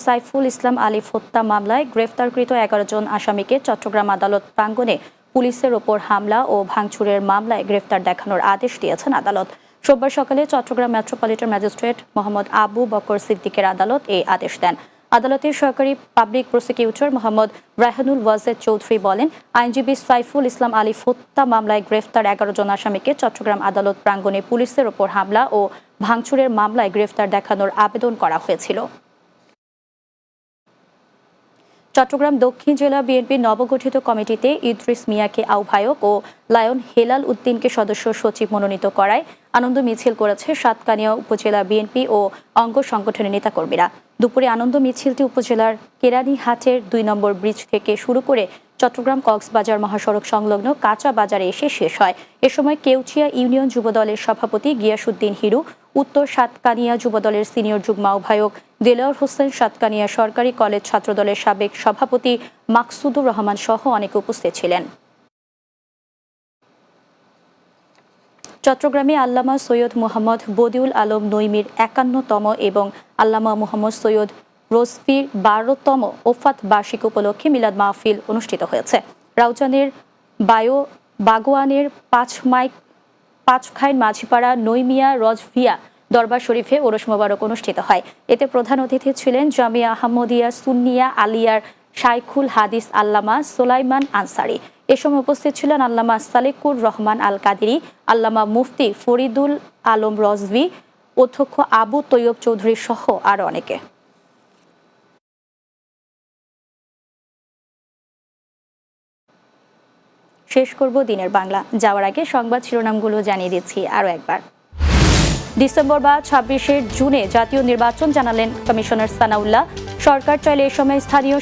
সাইফুল ইসলাম আলিফ হত্যা মামলায় গ্রেফতারকৃত ১১ জন আসামিকে চট্টগ্রাম আদালত প্রাঙ্গণে পুলিশের ওপর হামলা ও ভাঙচুরের মামলায় গ্রেফতার দেখানোর আদেশ দিয়েছেন আদালত। সোমবার সকালে চট্টগ্রাম মেট্রোপলিটন ম্যাজিস্ট্রেট মোহাম্মদ আবু বকর সিদ্দিকের আদালত এই আদেশ দেন। আদালতের সহকারী পাবলিক প্রসিকিউটর মোহাম্মদ রায়হানুল ওয়াজেদ চৌধুরী বলেন, আইনজীবী সাইফুল ইসলাম আলিফ হত্যা মামলায় গ্রেফতার ১১ জন আসামিকে চট্টগ্রাম আদালত প্রাঙ্গণে পুলিশের ওপর হামলা ও ভাঙচুরের মামলায় গ্রেফতার দেখানোর আবেদন করা হয়েছিল। চট্টগ্রাম দক্ষিণ জেলা বিএনপির নবগঠিত কমিটিতে ইদ্রিস মিয়াকে আহ্বায়ক ও লায়ন হেলাল উদ্দিনকে সদস্য সচিব মনোনীত করায় আনন্দ মিছিল করেছে সাতকানিয়া উপজেলা বিএনপি ও অঙ্গ সংগঠনের নেতাকর্মীরা। দুপুরে আনন্দ মিছিলটি উপজেলার কেরানীহাটের ২ নম্বর ব্রিজ থেকে শুরু করে চট্টগ্রাম কক্সবাজার মহাসড়ক সংলগ্ন কাঁচা বাজারে এসে শেষ হয়। এ সময় কেউচিয়া ইউনিয়ন যুবদলের সভাপতি গিয়াসউদ্দিন হিরু, উত্তর সাতকানিয়া যুবদলের সিনিয়র যুগ্ম আহ্বায়ক দেলোয়ার হোসেন, সাতকানিয়া সরকারি কলেজ ছাত্রদলের সাবেক সভাপতি মাকসুদুর রহমান সহ অনেকে উপস্থিত ছিলেন। চট্টগ্রামে আল্লামা সৈয়দ মোহাম্মদ বদিউল আলম নইমির ৫১তম এবং আল্লামা মোহাম্মদ সৈয়দ রজভীর ১২তম ওফাত বার্ষিক উপলক্ষে মিলাদ মাহফিল অনুষ্ঠিত হয়েছে। রাউজানের বাগোয়ানের পাঁচখাইন মাঝিপাড়া নইমিয়া রজভিয়া দরবার শরীফে ওরস মোবারক অনুষ্ঠিত হয়। এতে প্রধান অতিথি ছিলেন জামিয়া আহমদিয়া সুন্নিয়া আলিয়ার শাইখুল হাদিস আল্লামা সোলাইমান আনসারি। এ সময় উপস্থিত ছিলেন আল্লামা সালেকুর রহমান আল কাদিরি, আল্লামা মুফতি ফরিদুল আলম রজভী, অধ্যক্ষ আবু তৈয়ব চৌধুরী সহ আরো অনেকে। শেষ করব দিনের বাংলা। যাওয়ার আগে সংবাদ শিরোনামগুলো জানিয়ে দিচ্ছি আরো একবার। ডিসেম্বর বা ২৬শে জুনে জাতীয় নির্বাচন জানালেন কমিশনার সানাউল্লাহ। সরকার চাইলে এ সময় স্থানীয়